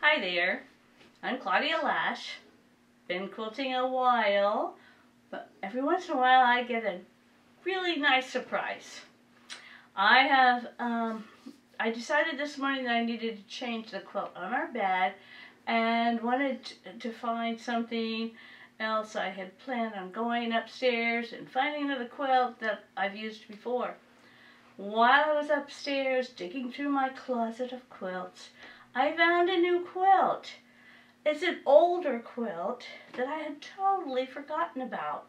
Hi there, I'm Claudia Lash. Been quilting a while, but every once in a while I get a really nice surprise. I decided this morning that I needed to change the quilt on our bed and wanted to find something else. I had planned on going upstairs and finding another quilt that I've used before. While I was upstairs digging through my closet of quilts, I found a new quilt. It's an older quilt that I had totally forgotten about.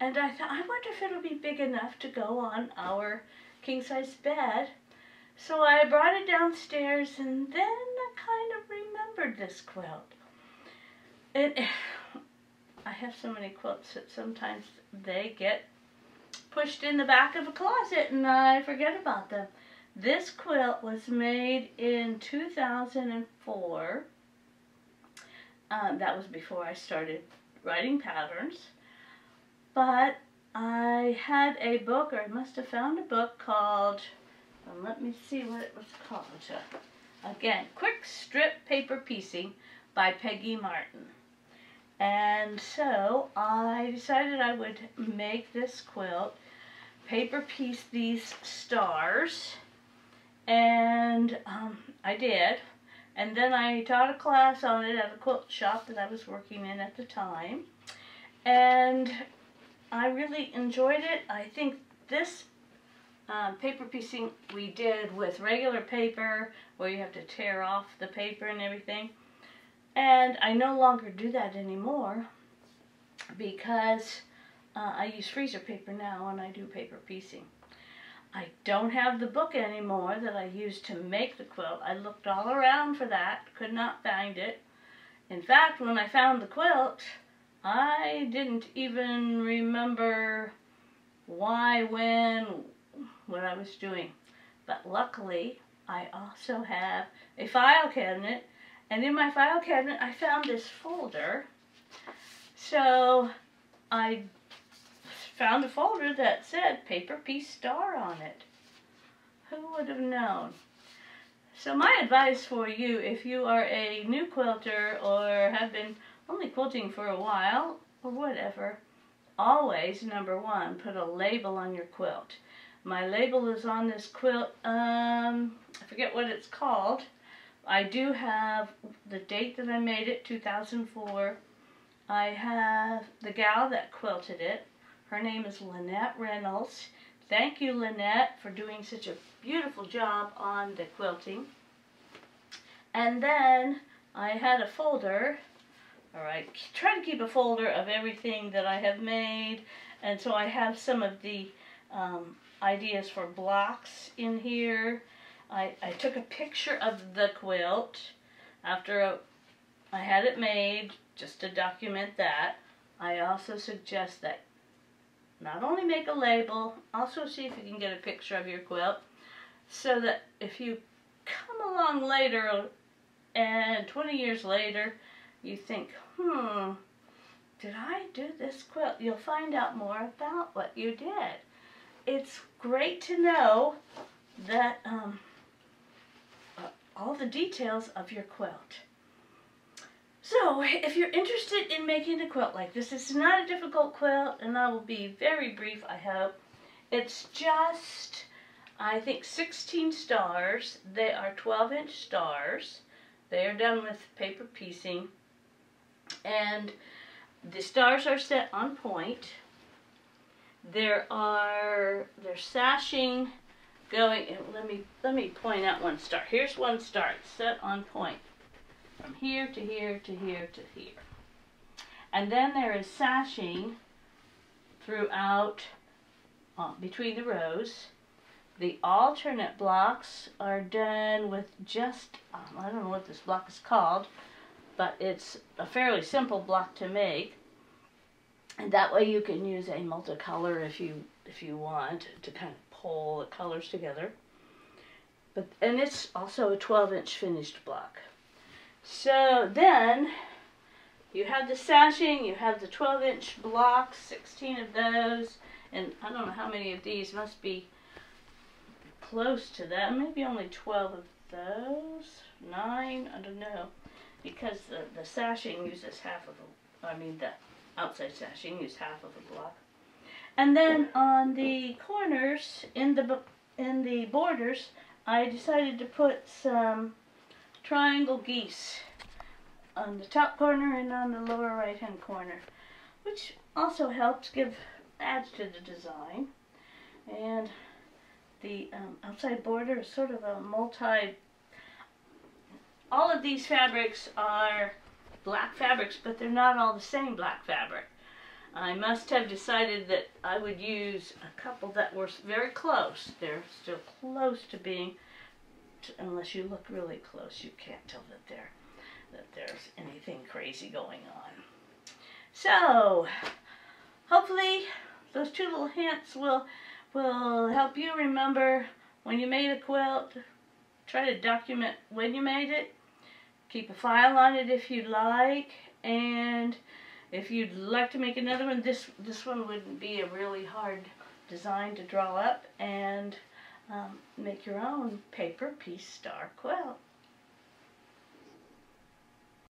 And I thought, I wonder if it'll be big enough to go on our king-size bed. So I brought it downstairs and then I kind of remembered this quilt. I have so many quilts that sometimes they get pushed in the back of a closet and I forget about them. This quilt was made in 2004. That was before I started writing patterns. But I had a book, or I must have found a book called, let me see what it was called. Again, Quick Strip Paper Piecing by Peggy Martin. And so I decided I would make this quilt, paper piece these stars. And I did, and then I taught a class on it at a quilt shop that I was working in at the time, and I really enjoyed it. I think this paper piecing we did with regular paper, where you have to tear off the paper and everything, and I no longer do that anymore because I use freezer paper now when I do paper piecing. I don't have the book anymore that I used to make the quilt. I looked all around for that, could not find it. In fact, when I found the quilt, I didn't even remember why, when, what I was doing. But luckily, I also have a file cabinet, and in my file cabinet I found this folder. So I found a folder that said paper piece star on it. Who would have known? So my advice for you, if you are a new quilter or have been only quilting for a while or whatever, always, number one, put a label on your quilt. My label is on this quilt, I forget what it's called. I do have the date that I made it, 2004. I have the gal that quilted it. Her name is Lynette Reynolds. Thank you, Lynette, for doing such a beautiful job on the quilting. And then I had a folder. All right, try to keep a folder of everything that I have made. And so I have some of the ideas for blocks in here. I took a picture of the quilt after I had it made, just to document that. I also suggest that not only make a label, also see if you can get a picture of your quilt, so that if you come along later and 20 years later you think, did I do this quilt? You'll find out more about what you did. It's great to know that all the details of your quilt. So, if you're interested in making a quilt like this, it's not a difficult quilt, and I will be very brief, I hope. It's just, I think, 16 stars. They are 12-inch stars. They are done with paper piecing, and the stars are set on point. They're sashing going, let me point out one star. Here's one star, it's set on point. From here to here to here to here. And then there is sashing throughout, between the rows. The alternate blocks are done with just, I don't know what this block is called, but it's a fairly simple block to make. And that way you can use a multicolor if you want to kind of pull the colors together. And it's also a 12-inch finished block. So then you have the sashing, you have the 12-inch blocks, 16 of those, and I don't know how many of these, must be close to that, maybe only 12 of those? 9? I don't know. Because the sashing uses half of the outside sashing uses half of a block. And then on the corners, in the borders, I decided to put some triangle geese on the top corner and on the lower right hand corner, which also adds to the design. And the outside border is sort of a all of these fabrics are black fabrics, but they're not all the same black fabric. I must have decided that I would use a couple that were very close. They're still close to being, unless you look really close, you can't tell that there's anything crazy going on. So, hopefully those 2 little hints will help you remember when you made a quilt. Try to document when you made it. Keep a file on it if you'd like, and if you'd like to make another one, this one wouldn't be a really hard design to draw up, and make your own paper peace star quilt.